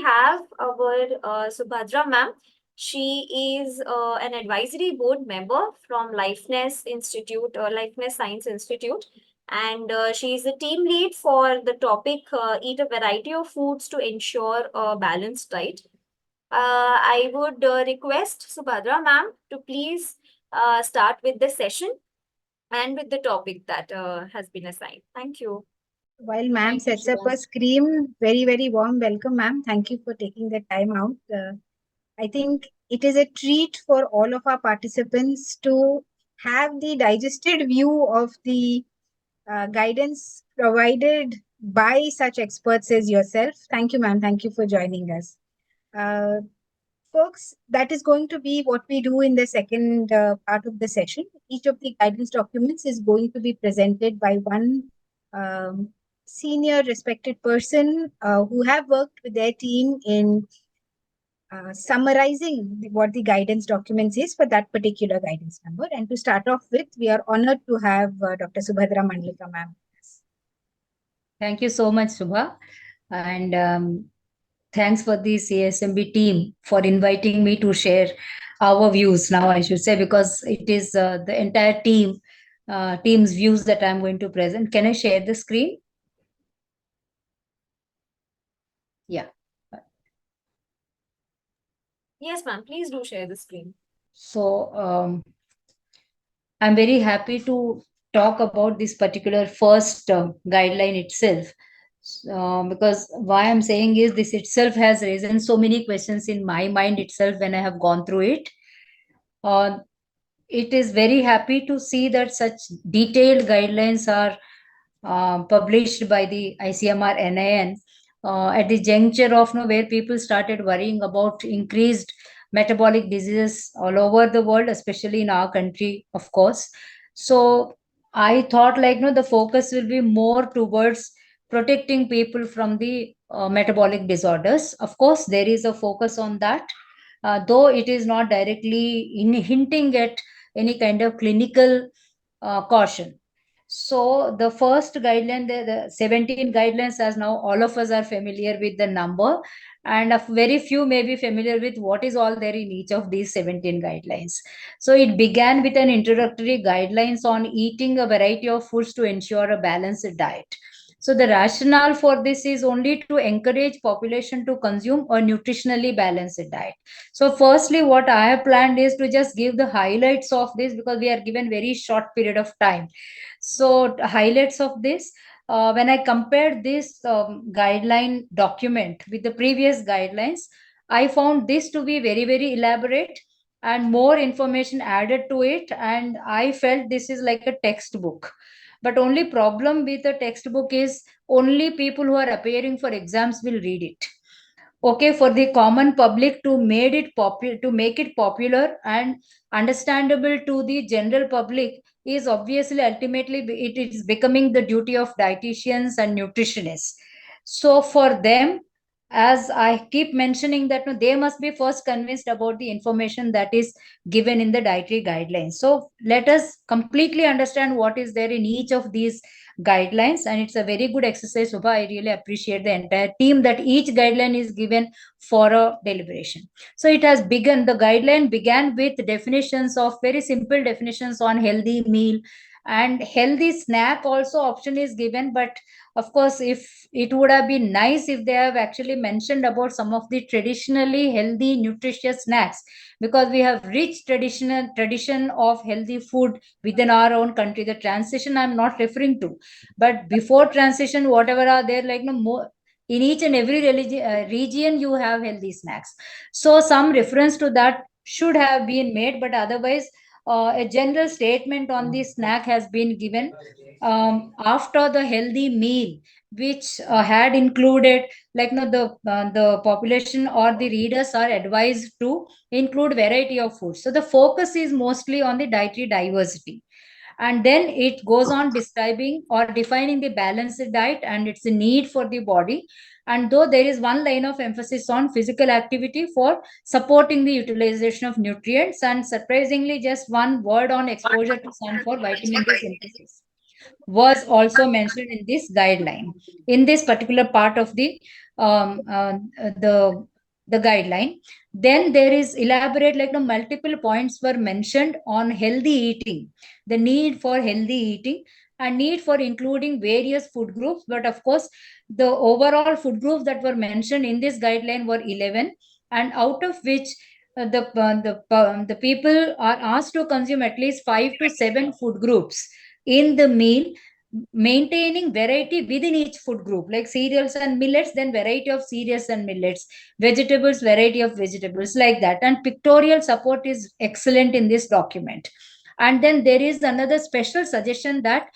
have our Subhadra ma'am. She is an advisory board member from Lifeness Institute or Lifeness Science Institute, and she is a team lead for the topic Eat a Variety of Foods to Ensure a Balanced Diet. I would request Subhadra ma'am to please start with the session and with the topic that has been assigned. Thank you. While ma'am Thank you, sets up Shubham. a scream, very, very warm welcome, ma'am. Thank you for taking the time out. I think it is a treat for all of our participants to have the digested view of the guidance provided by such experts as yourself. Thank you, ma'am. Thank you for joining us. Uh, Folks, that is going to be what we do in the second part of the session. Each of the guidance documents is going to be presented by one um, senior respected person who have worked with their team in summarizing what the guidance documents is for that particular guidance number. And to start off with, we are honored to have Dr. Subhadra Mandlika ma'am. Thank you so much, Subha. And thanks for the CSMB team for inviting me to share our views now, I should say, because it is the entire team's views that I'm going to present. Can I share the screen? Yeah. Yes, ma'am. Please do share the screen. So I'm very happy to talk about this particular first guideline itself. Because why I'm saying is this itself has raised so many questions in my mind itself when I have gone through it. It is very happy to see that such detailed guidelines are published by the ICMR NIN at the juncture of where people started worrying about increased metabolic diseases all over the world, especially in our country, of course. So I thought the focus will be more towards protecting people from the metabolic disorders. Of course, there is a focus on that, though it is not directly hinting at any kind of clinical caution. So the first guideline, the 17 guidelines, as now all of us are familiar with the number, and a very few may be familiar with what is all there in each of these 17 guidelines. So it began with an introductory guidelines on eating a variety of foods to ensure a balanced diet. So the rationale for this is only to encourage population to consume a nutritionally balanced diet. So firstly, what I have planned is to just give the highlights of this because we are given very short period of time. So highlights of this, when I compared this guideline document with the previous guidelines, I found this to be very, very elaborate and more information added to it. And I felt this is like a textbook. But only problem with the textbook is only people who are appearing for exams will read it. Okay, for the common public to made it popular, to make it popular and understandable to the general public is obviously ultimately it is becoming the duty of dietitians and nutritionists. So for them, as I keep mentioning that they must be first convinced about the information that is given in the dietary guidelines. So let us completely understand what is there in each of these guidelines, and it's a very good exercise, Subha. I really appreciate the entire team that each guideline is given for a deliberation. So it has begun, the guideline began with definitions of very simple definitions on healthy meal, and healthy snack also option is given. But of course, if it would have been nice if they have actually mentioned about some of the traditionally healthy nutritious snacks, because we have rich tradition of healthy food within our own country. The transition I'm not referring to, but before transition, whatever are there, like no more in each and every region you have healthy snacks. So some reference to that should have been made, but otherwise a general statement on the snack has been given after the healthy meal, which had included the population or the readers are advised to include variety of foods. So the focus is mostly on the dietary diversity, and then it goes on describing or defining the balanced diet and its need for the body. And though there is one line of emphasis on physical activity for supporting the utilization of nutrients, and surprisingly just one word on exposure to sun for vitamin D synthesis. was also mentioned in this guideline, in this particular part of um, uh, the the guideline. Then there is elaborate, like the multiple points were mentioned on healthy eating, the need for healthy eating and need for including various food groups. But of course, the overall food groups that were mentioned in this guideline were 11, and out of which the people are asked to consume at least 5 to 7 food groups in the meal, maintaining variety within each food group, like cereals and millets, then variety of cereals and millets, vegetables, variety of vegetables, like that. And pictorial support is excellent in this document. And then there is another special suggestion that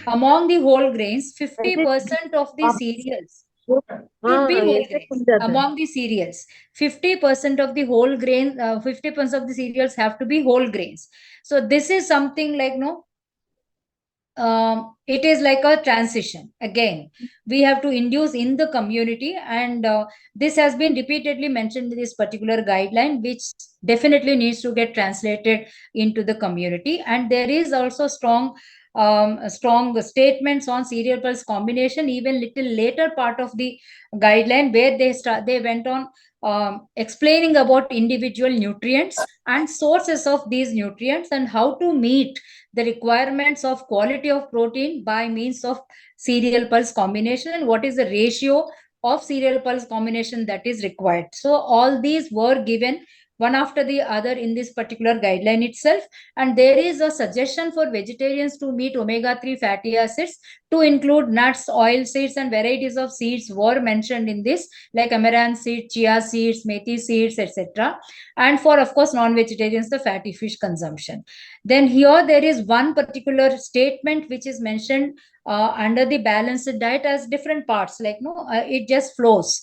among the whole grains, 50% of the cereals should be whole grains. Among the cereals, 50% of the whole grain, 50% of the cereals have to be whole grains. So this is something like, no, it is like a transition. Again, we have to induce in the community, and this has been repeatedly mentioned in this particular guideline, which definitely needs to get translated into the community. And there is also strong statements on cereal pulse combination, even little later part of the guideline, where they went on explaining about individual nutrients and sources of these nutrients, and how to meet the requirements of quality of protein by means of cereal pulse combination, and what is the ratio of cereal pulse combination that is required. So all these were given one after the other in this particular guideline itself. And there is a suggestion for vegetarians to meet omega-3 fatty acids, to include nuts, oil seeds, and varieties of seeds were mentioned in this, like amaranth seeds, chia seeds, methi seeds, etc. And for, of course, non-vegetarians, the fatty fish consumption. Then here there is one particular statement which is mentioned under the balanced diet as different parts, like, no, it just flows.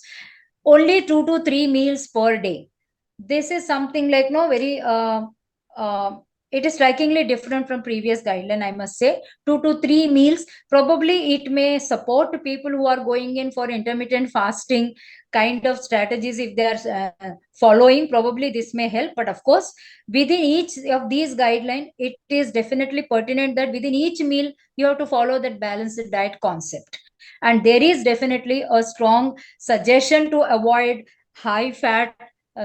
Only 2 to 3 meals per day. This is something like, no, very it is strikingly different from previous guideline, I must say. 2 to 3 meals, probably it may support people who are going in for intermittent fasting kind of strategies. If they are following, probably this may help. But of course, within each of these guidelines, it is definitely pertinent that within each meal you have to follow that balanced diet concept. And there is definitely a strong suggestion to avoid high fat,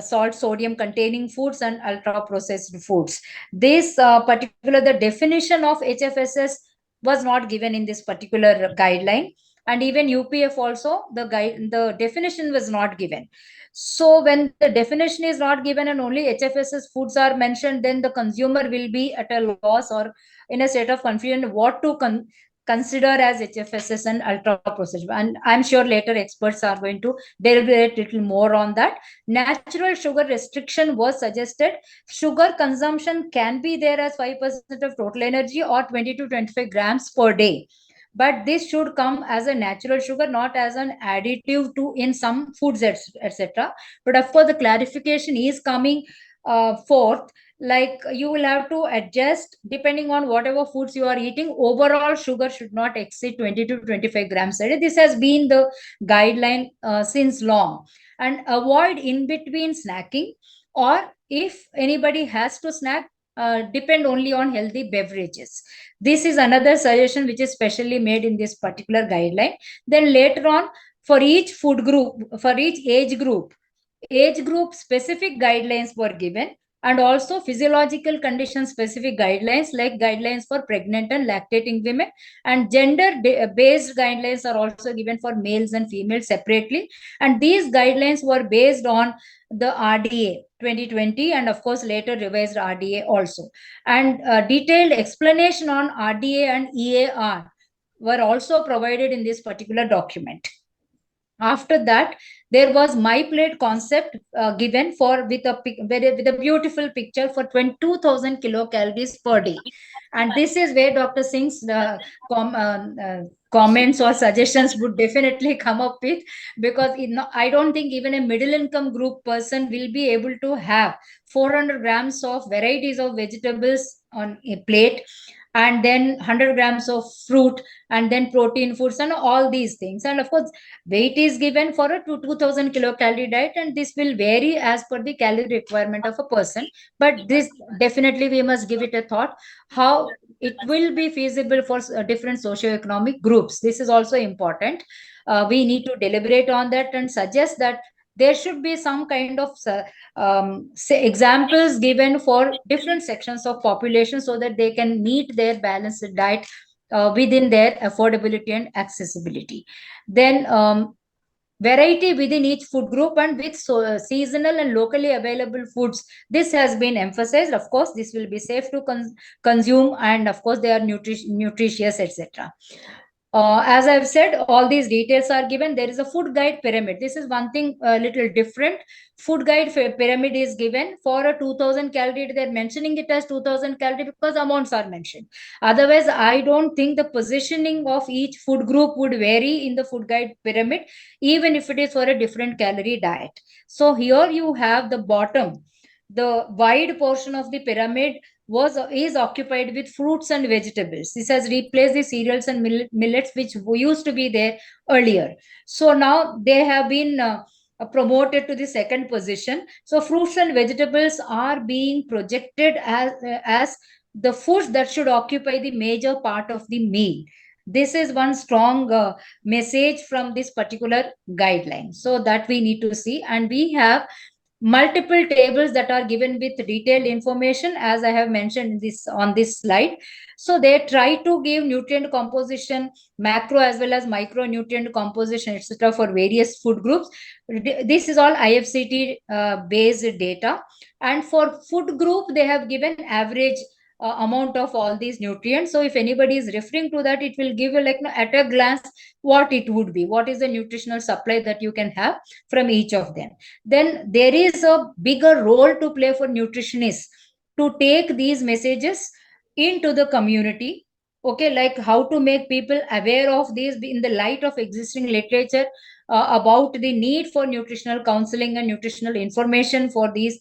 salt, sodium containing foods and ultra processed foods. This particular, the definition of HFSS was not given in this particular guideline, and even UPF also, the definition was not given. So when the definition is not given and only HFSS foods are mentioned, then the consumer will be at a loss or in a state of confusion what to consider as HFSS and ultra processed. And I'm sure later experts are going to deliberate a little more on that. Natural sugar restriction was suggested. Sugar consumption can be there as 5% of total energy or 20 to 25 grams per day. But this should come as a natural sugar, not as an additive to in some foods, etc. But of course, the clarification is coming forth, like you will have to adjust depending on whatever foods you are eating. Overall sugar should not exceed 20 to 25 grams a day. This has been the guideline since long. And avoid in between snacking, or if anybody has to snack, depend only on healthy beverages. This is another suggestion which is specially made in this particular guideline. Then later on, for each food group, for each age group specific guidelines were given, and also physiological condition specific guidelines, like guidelines for pregnant and lactating women, and gender based guidelines are also given for males and females separately. And these guidelines were based on the RDA 2020, and of course later revised RDA also. And detailed explanation on RDA and EAR were also provided in this particular document. After that, there was my plate concept given for with a beautiful picture for 22,000 kilocalories per day. And this is where Dr. Singh's comments or suggestions would definitely come up with, because I don't think even a middle income group person will be able to have 400 grams of varieties of vegetables on a plate, and then 100 grams of fruit, and then protein foods and all these things. And of course, weight is given for a 2,000 kilocalorie diet, and this will vary as per the calorie requirement of a person. But this definitely we must give it a thought, how it will be feasible for different socioeconomic groups. This is also important. We need to deliberate on that and suggest that there should be some kind of say examples given for different sections of population so that they can meet their balanced diet within their affordability and accessibility. Then variety within each food group and with seasonal and locally available foods, this has been emphasized. Of course, this will be safe to consume, and of course they are nutritious, etc. As I've said, all these details are given. There is a food guide pyramid. This is one thing a little different. Food guide pyramid is given for a 2000 calorie. They're mentioning it as 2000 calorie because amounts are mentioned. Otherwise, I don't think the positioning of each food group would vary in the food guide pyramid, even if it is for a different calorie diet. So here you have the bottom, the wide portion of the pyramid is occupied with fruits and vegetables. This has replaced the cereals and millets which used to be there earlier. So now they have been promoted to the second position. So fruits and vegetables are being projected as the foods that should occupy the major part of the meal. This is one strong message from this particular guideline. So that we need to see, and we have multiple tables that are given with detailed information, as I have mentioned on this slide. So they try to give nutrient composition, macro as well as micronutrient composition, etc., for various food groups. This is all IFCT based data, and for food group they have given average amount of all these nutrients. So if anybody is referring to that, it will give you like at a glance what it would be, what is the nutritional supply that you can have from each of them. Then there is a bigger role to play for nutritionists to take these messages into the community. Okay, like how to make people aware of these in the light of existing literature about the need for nutritional counseling and nutritional information for these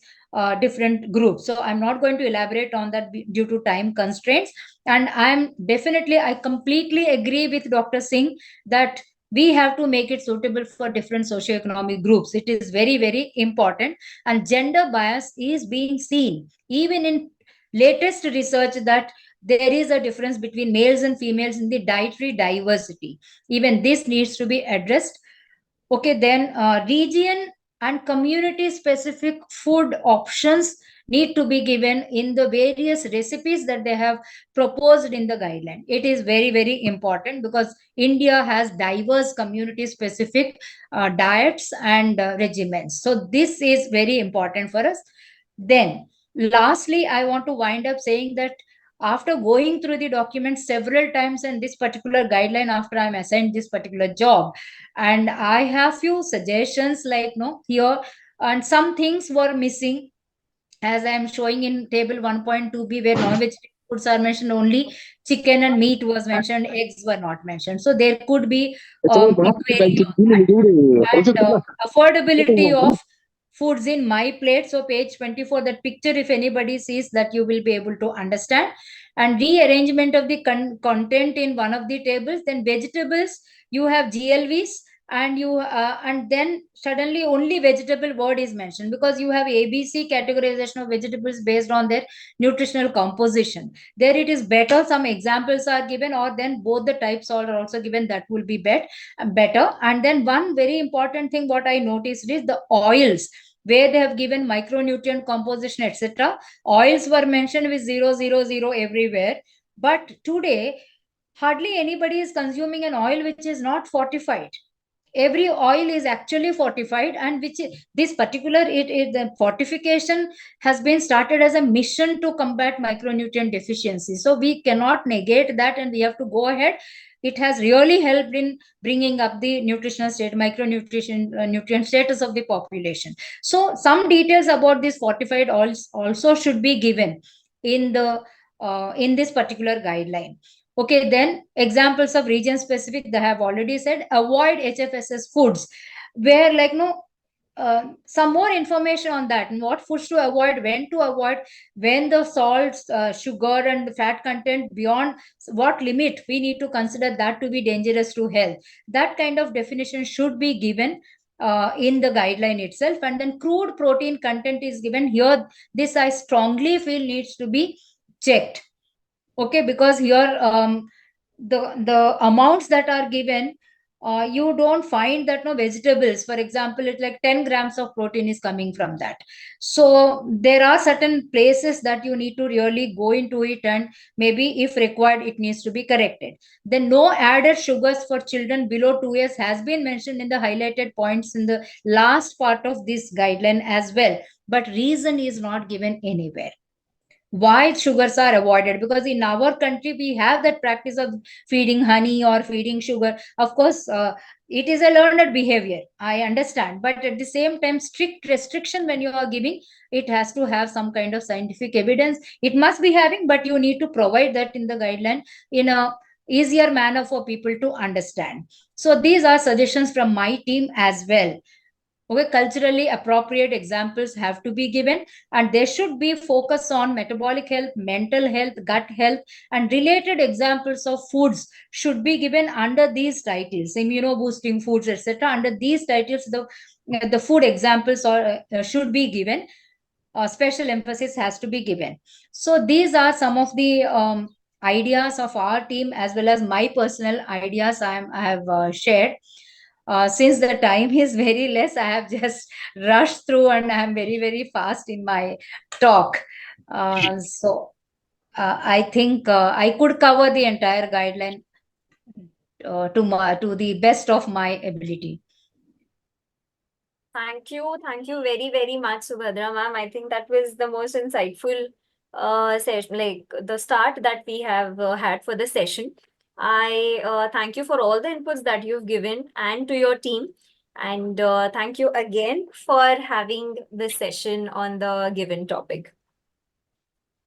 different groups. So I'm not going to elaborate on that due to time constraints. And I completely agree with Dr. Singh that we have to make it suitable for different socioeconomic groups. It is very, very important. And gender bias is being seen even in latest research that there is a difference between males and females in the dietary diversity. Even this needs to be addressed. Okay, then region and community specific food options need to be given in the various recipes that they have proposed in the guideline. It is very, very important because India has diverse community specific diets and regimens. So this is very important for us. Then lastly, I want to wind up saying that after going through the document several times and this particular guideline, after I'm assigned this particular job, and I have few suggestions like here, and some things were missing, as I am showing in table 1.2b, where non-vegetarian foods are mentioned only, chicken and meat was mentioned, eggs were not mentioned. So there could be query on that. And affordability of foods in my plate. So page 24, that picture, if anybody sees that, you will be able to understand. And rearrangement of the content in one of the tables. Then vegetables, you have GLVs, and then suddenly only vegetable word is mentioned because you have ABC categorization of vegetables based on their nutritional composition. There it is better some examples are given, or then both the types are also given. That will be better. And then one very important thing what I noticed is the oils, where they have given micronutrient composition, etc. Oils were mentioned with 000 everywhere, but today hardly anybody is consuming an oil which is not fortified. Every oil is actually fortified, and this particular the fortification has been started as a mission to combat micronutrient deficiency. So we cannot negate that, and we have to go ahead. It has really helped in bringing up the nutritional state, micronutrition, nutrient status of the population. So some details about these fortified oils also should be given in this particular guideline. Okay, then examples of region specific, they have already said. Avoid HFSS foods, where some more information on that, and what foods to avoid, when to avoid, when the salts, sugar and fat content beyond what limit we need to consider that to be dangerous to health. That kind of definition should be given in the guideline itself. And then crude protein content is given here. This I strongly feel needs to be checked. Okay, because here the amounts that are given, you don't find that no vegetables, for example, it's like 10 grams of protein is coming from that. So there are certain places that you need to really go into it, and maybe if required it needs to be corrected. Then no added sugars for children below 2 years has been mentioned in the highlighted points in the last part of this guideline as well, but reason is not given anywhere why sugars are avoided, because in our country we have that practice of feeding honey or feeding sugar. Of course, it is a learned behavior, I understand, but at the same time strict restriction when you are giving, it has to have some kind of scientific evidence. It must be having, but you need to provide that in the guideline in a easier manner for people to understand. So these are suggestions from my team as well. Okay, culturally appropriate examples have to be given, and there should be focus on metabolic health, mental health, gut health, and related examples of foods should be given under these titles, immuno-boosting foods, etc. Under these titles, the food examples should be given. Special emphasis has to be given. So these are some of the ideas of our team as well as my personal ideas I have shared. Since the time is very less, I have just rushed through and I am very, very fast in my talk. I think I could cover the entire guideline to the best of my ability. Thank you very, very much, Subhadra ma'am. I think that was the most insightful session, like the start that we have had for the session. I thank you for all the inputs that you've given and to your team. And thank you again for having this session on the given topic.